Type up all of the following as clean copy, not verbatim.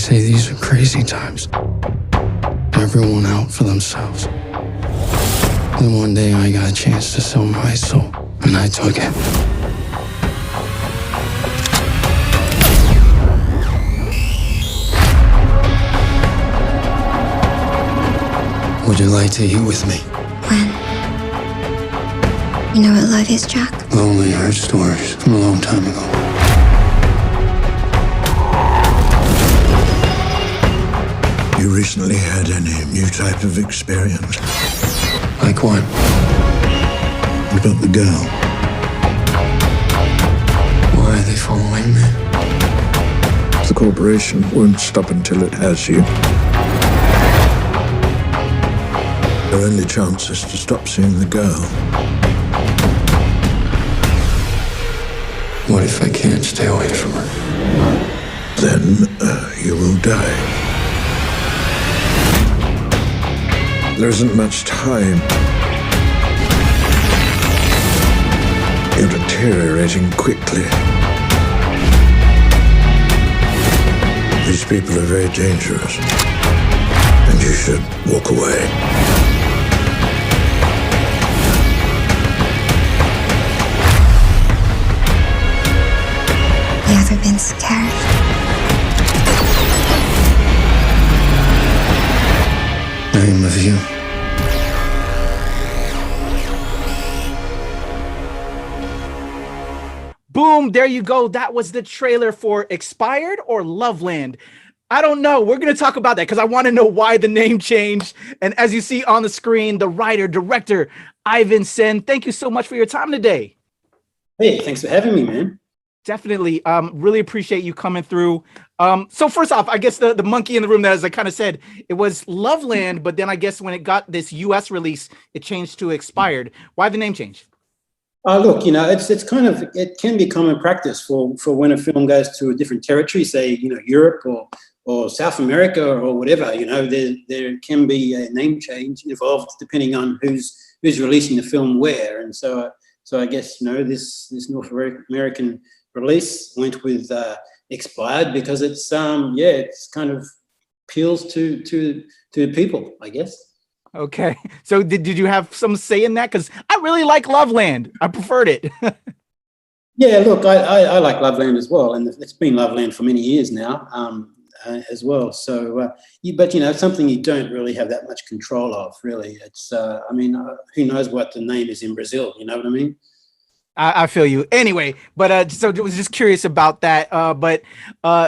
say these are crazy times. Everyone out for themselves. Then one day I got a chance to sell my soul, and I took it. Would you like to eat with me? When? You know what love is, Jack? Lonely heard stories from a long time ago. You recently had any new type of experience? Like what? What about the girl? Why are they following me? The corporation won't stop until it has you. Your only chance is to stop seeing the girl. What if I can't stay away from her? Then you will die. There isn't much time. You're deteriorating quickly. These people are very dangerous, and you should walk away. You ever been scared? I am of you. Boom, there you go. That was the trailer for Expired or Loveland. I don't know. We're going to talk about that because I want to know why the name changed. And as you see on the screen, the writer, director, Ivan Sen, thank you so much for your time today. Hey, thanks for having me, man. Definitely. Really appreciate you coming through. So first off, I guess the monkey in the room, that, as I kind of said, it was Loveland, but then I guess when it got this US release, it changed to Expired. Why the name change? Look, you know, it's kind of, it can be common practice for when a film goes to a different territory, say, you know, Europe or South America or whatever, you know, there can be a name change involved depending on who's releasing the film where. And so I guess, you know, this North American release went with Expired because it's it's kind of appeals to people, I guess. Okay, so did you have some say in that? Because I really like Loveland. I preferred it. Yeah, look, I like Loveland as well, and it's been Loveland for many years now as well. So, but you know, it's something you don't really have that much control of, really. It's, I mean, who knows what the name is in Brazil? You know what I mean? I feel you. Anyway, but so I was just curious about that. But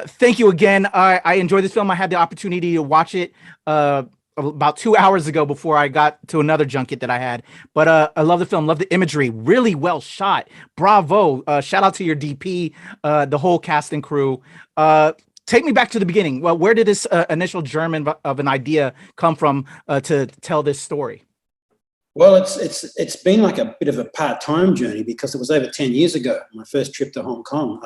thank you again. I enjoyed this film. I had the opportunity to watch it about 2 hours ago before I got to another junket that I had. But I love the film, love the imagery, really well shot. Bravo. Shout out to your DP, the whole cast and crew. Take me back to the beginning. Well, where did this initial germ of an idea come from to tell this story? Well, it's been like a bit of a part-time journey because it was over 10 years ago, my first trip to Hong Kong.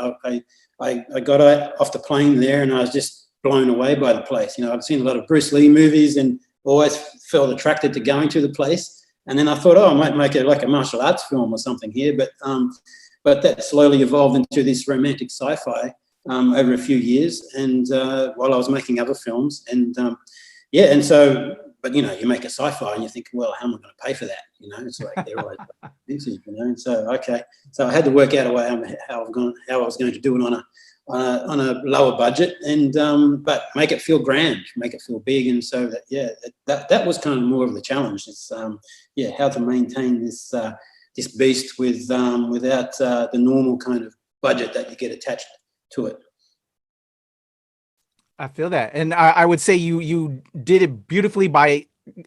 I got off the plane there and I was just blown away by the place. You know, I'd seen a lot of Bruce Lee movies and always felt attracted to going to the place. And then I thought, I might make it like a martial arts film or something here. But that slowly evolved into this romantic sci-fi over a few years. And while I was making other films, and so. But you know, you make a sci-fi and you think, well, how am I going to pay for that? You know, it's like they're always expensive, you know. And so, okay, so I had to work out a way how I was going to do it on a lower budget, and but make it feel grand, make it feel big, and so that was kind of more of the challenge. It's how to maintain this beast without the normal kind of budget that you get attached to it. I feel that. And I would say you did it beautifully by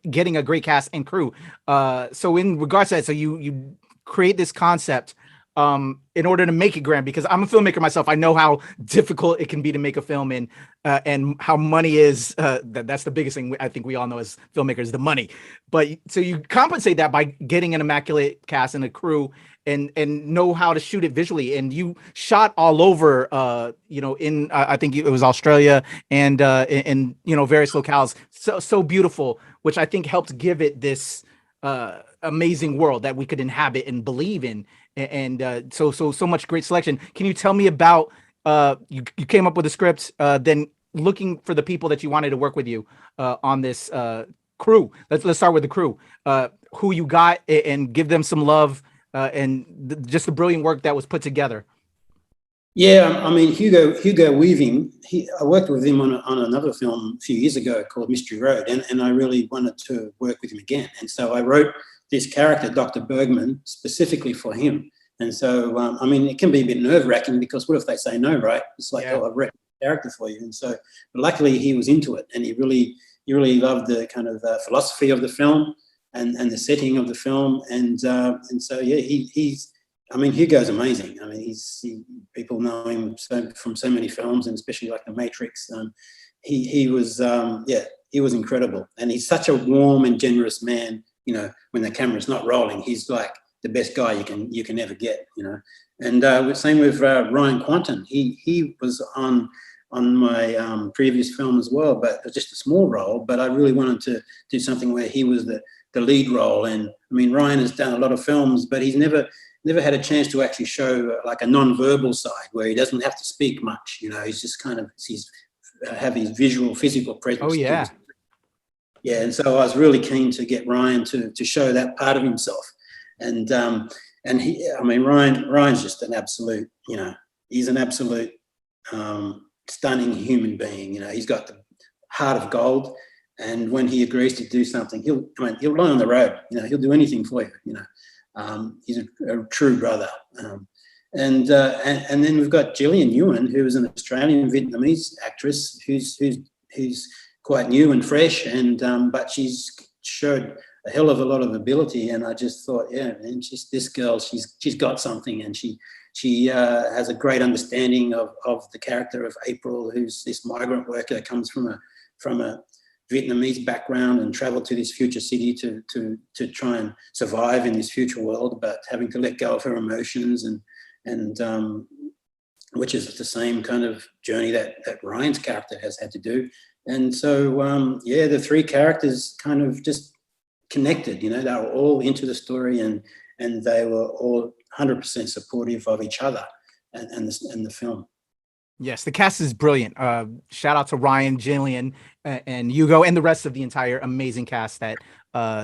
getting a great cast and crew. So in regards to that, so you create this concept in order to make it grand, because I'm a filmmaker myself. I know how difficult it can be to make a film, and how money is, that's the biggest thing I think we all know as filmmakers, the money. But so you compensate that by getting an immaculate cast and a crew, and know how to shoot it visually. And you shot all over, in I think it was Australia and in various locales. So beautiful, which I think helped give it this amazing world that we could inhabit and believe in. And so much great selection. Can you tell me about you came up with a script, then looking for the people that you wanted to work with you on this crew. Let's start with the crew. Who you got, and give them some love, and just the brilliant work that was put together. Yeah, I mean, Hugo Weaving, I worked with him on another film a few years ago called Mystery Road, and I really wanted to work with him again. And so I wrote this character, Dr. Bergman, specifically for him. And so, I mean, it can be a bit nerve-wracking because what if they say no, right? It's like, oh, I've written a character for you. And so, but luckily he was into it, and he really loved the kind of philosophy of the film and the setting of the film. And so, yeah, he's, I mean, Hugo's amazing. I mean, people know him from so many films, and especially like The Matrix. He was incredible, and he's such a warm and generous man. You know, when the camera's not rolling, he's like the best guy you can ever get. You know, and same with Ryan Quanten. He was on my previous film as well, but just a small role. But I really wanted to do something where he was the lead role. And I mean, Ryan has done a lot of films, but he's never had a chance to actually show like a non-verbal side where he doesn't have to speak much. You know, he's just kind of have his physical presence. Oh yeah, yeah. And so I was really keen to get Ryan to show that part of himself. And Ryan's just an absolute. You know, he's an absolute stunning human being. You know, he's got the heart of gold. And when he agrees to do something, he'll lie on the road. You know, he'll do anything for you. You know. He's a true brother. And then we've got Gillian Ewan, who is an Australian Vietnamese actress who's quite new and fresh, and but she's showed a hell of a lot of ability. And I just thought, yeah, man, this girl, she's got something, and she has a great understanding of the character of April, who's this migrant worker that comes from a Vietnamese background and traveled to this future city to try and survive in this future world, but having to let go of her emotions and which is the same kind of journey that Ryan's character has had to do. And so, the three characters kind of just connected. You know, they were all into the story, and they were all 100% supportive of each other and the film. Yes, the cast is brilliant. Shout out to Ryan, Jillian, and Hugo, and the rest of the entire amazing cast that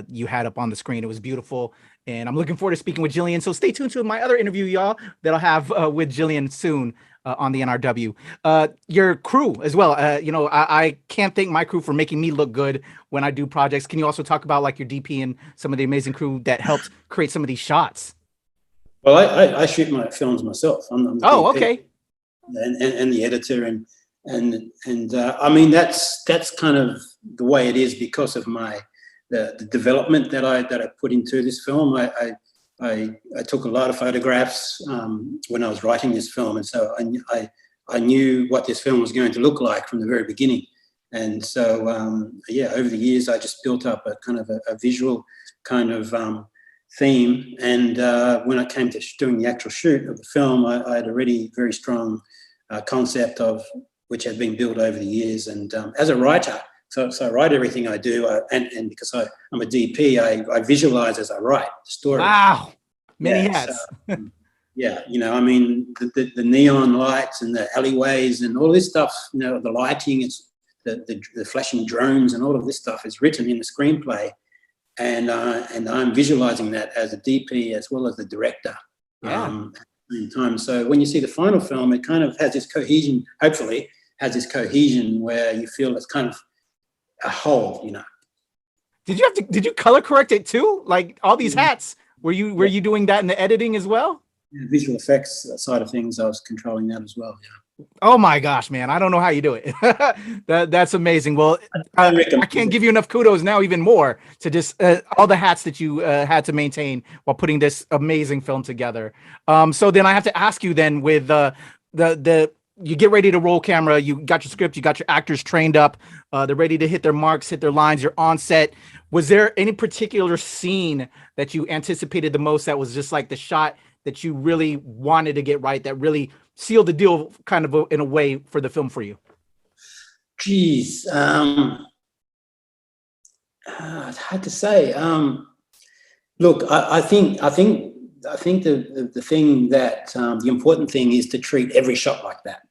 you had up on the screen. It was beautiful, and I'm looking forward to speaking with Jillian. So stay tuned to my other interview, y'all, that I'll have with Jillian soon on the NRW. Your crew as well. I can't thank my crew for making me look good when I do projects. Can you also talk about like your DP and some of the amazing crew that helped create some of these shots? Well, I shoot my films myself. I'm the DP. Okay. And the editor and I mean that's kind of the way it is because of the development that I put into this film. I took a lot of photographs when I was writing this film, and so I knew what this film was going to look like from the very beginning. And so over the years I just built up a kind of a visual kind of theme. And when I came to doing the actual shoot of the film, I had already very strong concept of which had been built over the years. And as a writer, so I write everything I do, and because I'm a DP, I visualize as I write the story. Wow, many hats. So, you know, I mean, the neon lights and the alleyways and all this stuff, you know, the lighting, it's the flashing drones and all of this stuff is written in the screenplay. And I'm visualizing that as a DP as well as the director. Yeah. At the same time. So when you see the final film, it kind of has this cohesion, hopefully has this cohesion where you feel it's kind of a whole, you know. Did you color correct it too? Like all these hats, were you doing that in the editing as well? Yeah, visual effects side of things, I was controlling that as well. Yeah. Oh my gosh, man. I don't know how you do it. That's amazing. Well, I can't give you enough kudos now, even more to just all the hats that you had to maintain while putting this amazing film together. So then I have to ask you then with you get ready to roll camera, you got your script, you got your actors trained up, they're ready to hit their marks, hit their lines, you're on set. Was there any particular scene that you anticipated the most that was just like the shot that you really wanted to get right, that really sealed the deal kind of in a way for the film for you? Geez, it's hard to say. Look, I think the thing that the important thing is to treat every shot like that.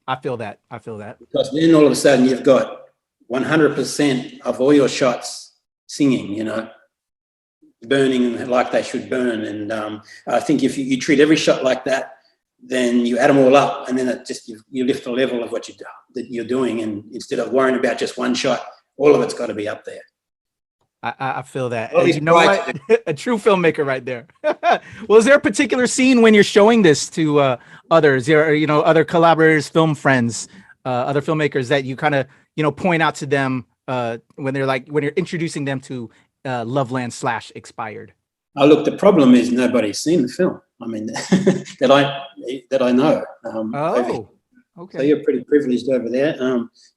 I feel that. I feel that. Because then all of a sudden you've got 100% of all your shots singing, you know, burning like they should burn. And I think if you treat every shot like that, then you add them all up, and then it just you lift the level of what you're doing. And instead of worrying about just one shot, all of it's got to be up there. I feel that. Well, You know what? A true filmmaker right there. Well, is there a particular scene when you're showing this to others, or, you know, other collaborators, film friends, other filmmakers that you kind of, you know, point out to them when you're introducing them to Loveland / Expired? Oh, look, the problem is nobody's seen the film. I mean, that I know. Okay. So you're pretty privileged over there.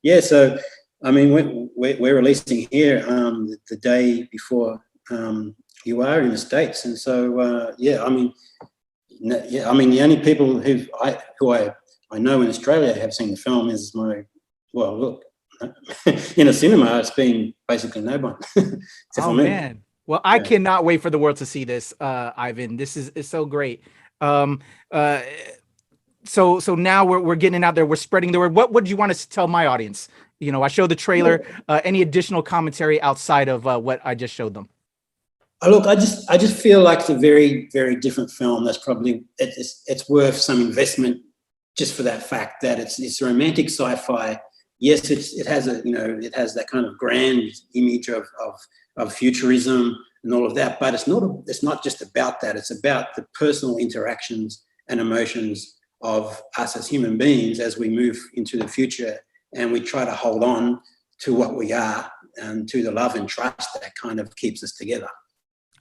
Yeah. So, I mean, we're releasing here the day before you are in the States, and so yeah. I mean, the only people who I know in Australia have seen the film is look, in a cinema, it's been basically no one. Oh man. Well, I cannot wait for the world to see this, Ivan. This is so great. So now we're getting it out there. We're spreading the word. What would you want to tell my audience? You know, I showed the trailer. Any additional commentary outside of what I just showed them? Look, I just feel like it's a very, very different film. That's probably it's worth some investment just for that fact that it's romantic sci-fi. Yes, it has that kind of grand image of futurism and all of that, but it's not just about that. It's about the personal interactions and emotions of us as human beings as we move into the future, and we try to hold on to what we are and to the love and trust that kind of keeps us together.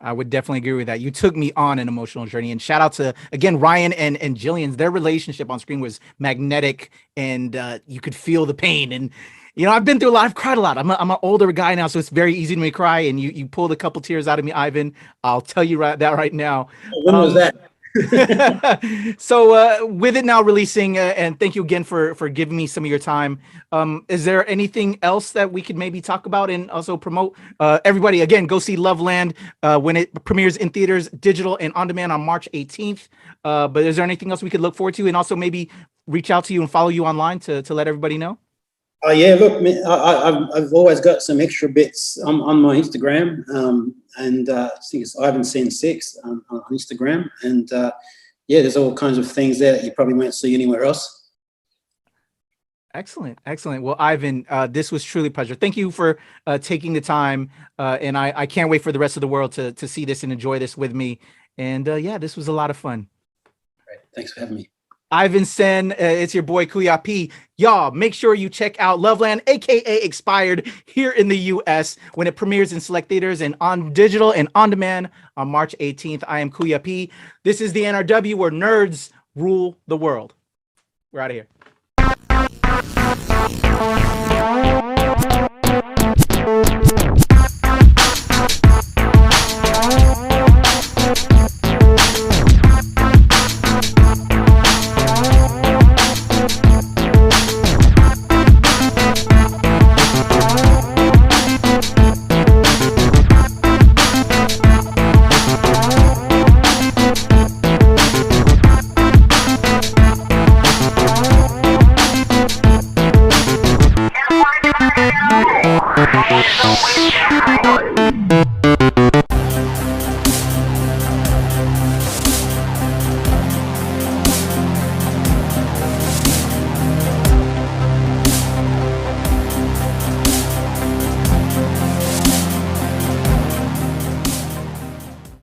I would definitely agree with that. You took me on an emotional journey, and shout out to, again, Ryan and Jillian's. Their relationship on screen was magnetic, and you could feel the pain. And, you know, I've been through a lot. I've cried a lot. I'm an older guy now, so it's very easy to me to cry. And you pulled a couple tears out of me, Ivan. I'll tell you that right now. When was that? So with it now releasing, and thank you again for giving me some of your time. Is there anything else that we could maybe talk about and also promote? Everybody, again, go see Loveland when it premieres in theaters, digital, and on demand on March 18th. But is there anything else we could look forward to, and also maybe reach out to you and follow you online to let everybody know? Oh yeah, look, I've always got some extra bits on my Instagram, and I think it's Ivan Sen 6 on Instagram, and yeah, there's all kinds of things there that you probably won't see anywhere else. Excellent. Well, Ivan, this was truly a pleasure. Thank you for taking the time, and I can't wait for the rest of the world to see this and enjoy this with me. And yeah, this was a lot of fun. Great. Thanks for having me. Ivan Sen, it's your boy Kuya P. Y'all, make sure you check out Loveland, aka Expired, here in the US when it premieres in select theaters and on digital and on demand on March 18th. I am Kuya P. This is the NRW, where nerds rule the world. We're out of here. Don't